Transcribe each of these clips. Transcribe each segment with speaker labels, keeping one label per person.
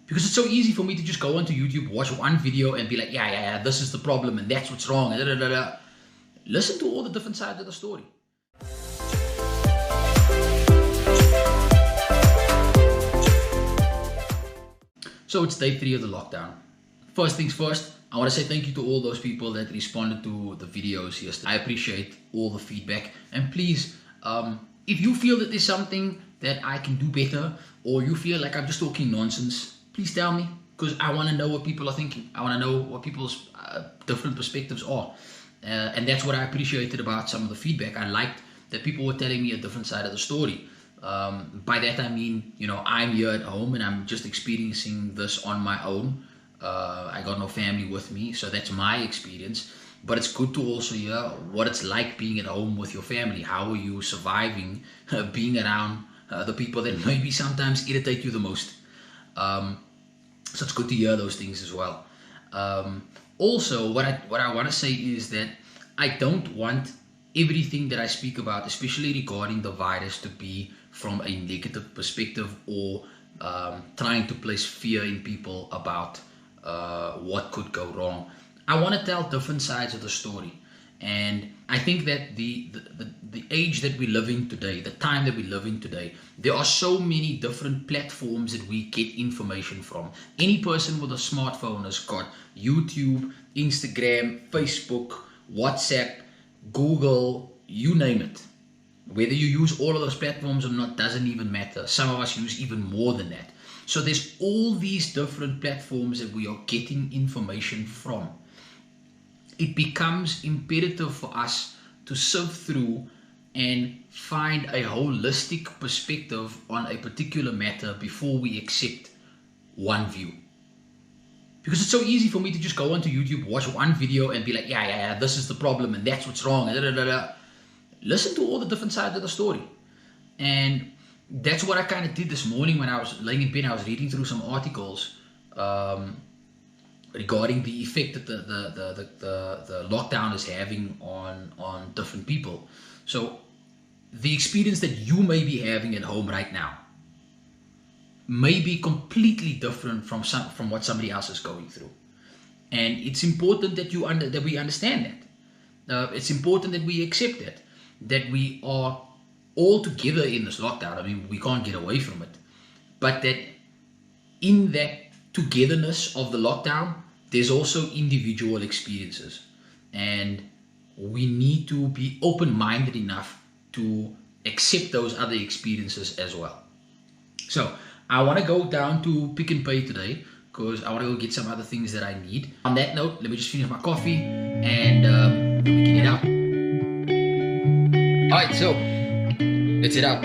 Speaker 1: Because it's so easy for me to just go onto YouTube, watch one video and be like, yeah, this is the problem and that's what's wrong. Listen to all the different sides of the story. So it's day 3 of the lockdown. First things first, I want to say thank you to all those people that responded to the videos yesterday. I appreciate all the feedback. And please, if you feel that there's something that I can do better, or you feel like I'm just talking nonsense, please tell me, because I want to know what people are thinking. I want to know what people's different perspectives are. And that's what I appreciated about some of the feedback. I liked that people were telling me a different side of the story. By that I mean, I'm here at home and I'm just experiencing this on my own. I got no family with me, so that's my experience. But it's good to also hear what it's like being at home with your family. How are you surviving being around the people that maybe sometimes irritate you the most? So it's good to hear those things as well. Also, what I want to say is that I don't want everything that I speak about, especially regarding the virus, to be from a negative perspective or trying to place fear in people about what could go wrong. I want to tell different sides of the story. And I think that the age that we live in today, the time that we live in today, there are so many different platforms that we get information from. Any person with a smartphone has got YouTube, Instagram, Facebook, WhatsApp, Google, you name it. Whether you use all of those platforms or not doesn't even matter. Some of us use even more than that. So there's all these different platforms that we are getting information from. It becomes imperative for us to sift through and find a holistic perspective on a particular matter before we accept one view. Because it's so easy for me to just go onto YouTube, watch one video and be like, yeah, this is the problem and that's what's wrong. Listen to all the different sides of the story. And that's what I kind of did this morning when I was laying in bed. I was reading through some articles regarding the effect that the lockdown is having on different people. So the experience that you may be having at home right now may be completely different from what somebody else is going through. And it's important that we understand that. It's important that we accept that we are all together in this lockdown. I mean, we can't get away from it. But that in that togetherness of the lockdown, there's also individual experiences. And we need to be open-minded enough to accept those other experiences as well. So I want to go down to Pick n Pay today because I want to go get some other things that I need. On that note, let me just finish my coffee and we can head out. Alright, so let's head out.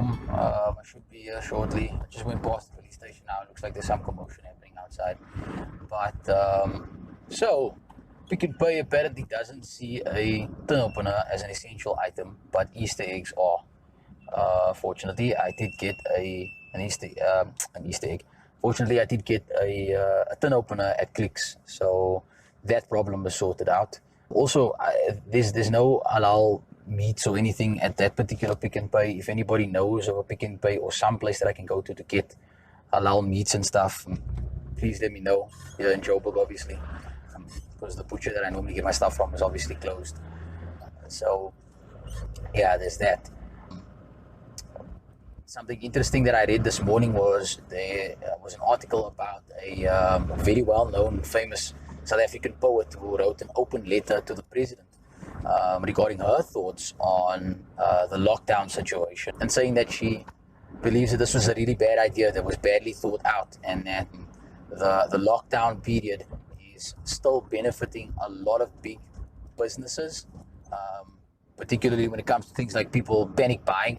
Speaker 1: home. I should be here shortly. I just went past the police station now. It looks like there's some commotion happening outside. But so Pick n Pay apparently doesn't see a tin opener as an essential item, but Easter eggs are. Fortunately, I did get an Easter egg. Fortunately, I did get a tin opener at Clicks, so that problem was sorted out. Also, there's no halal meats or anything at that particular Pick n Pay. If anybody knows of a Pick n Pay or some place that I can go to get halal meats and stuff, please let me know. Here in Joburg, obviously, because the butcher that I normally get my stuff from is obviously closed. So, yeah, there's that. Something interesting that I read this morning was there was an article about a very well-known, famous South African poet who wrote an open letter to the president regarding her thoughts on the lockdown situation, and saying that she believes that this was a really bad idea that was badly thought out, and that the lockdown period is still benefiting a lot of big businesses, particularly when it comes to things like people panic buying.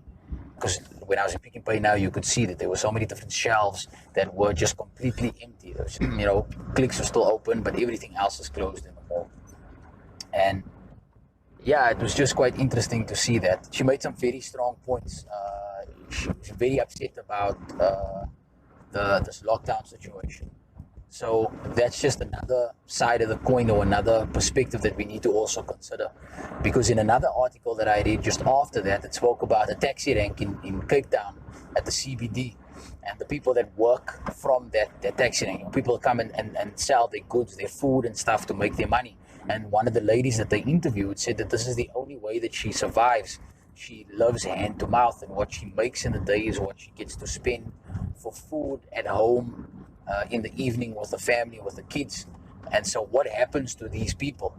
Speaker 1: Because when I was in Pick n Pay now, you could see that there were so many different shelves that were just completely empty. There was, Clicks were still open, but everything else was closed in the mall. And yeah, it was just quite interesting to see that. She made some very strong points. She was very upset about this lockdown situation. So that's just another side of the coin, or another perspective that we need to also consider. Because in another article that I read just after that, it spoke about a taxi rank in Cape Town at the CBD, and the people that work from that taxi rank. People come and sell their goods, their food and stuff to make their money. And one of the ladies that they interviewed said that this is the only way that she survives. She lives hand to mouth, and what she makes in the day is what she gets to spend for food at home, in the evening with the family, with the kids. And so what happens to these people?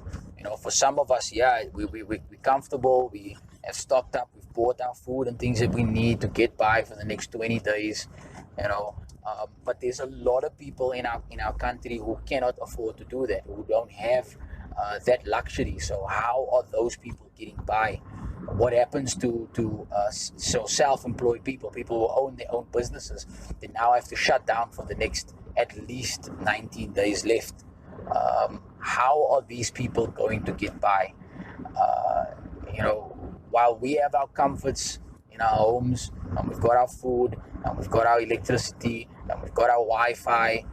Speaker 1: For some of us, yeah, we're comfortable, we have stocked up, we've bought our food and things that we need to get by for the next 20 days, but there's a lot of people in our country who cannot afford to do that, who don't have that luxury. So how are those people getting by? What happens to self-employed people who own their own businesses? They now have to shut down for the next at least 19 days left. How are these people going to get by? While we have our comforts in our homes, and we've got our food, and we've got our electricity, and we've got our Wi-Fi,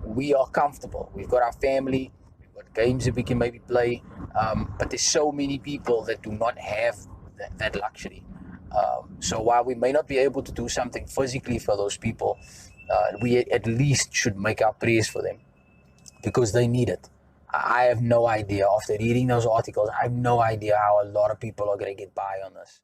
Speaker 1: we are comfortable. We've got our family, we've got games that we can maybe play, but there's so many people that do not have that luxury. So while we may not be able to do something physically for those people, we at least should make our prayers for them, because they need it. I have no idea. After reading those articles, I have no idea how a lot of people are going to get by on this.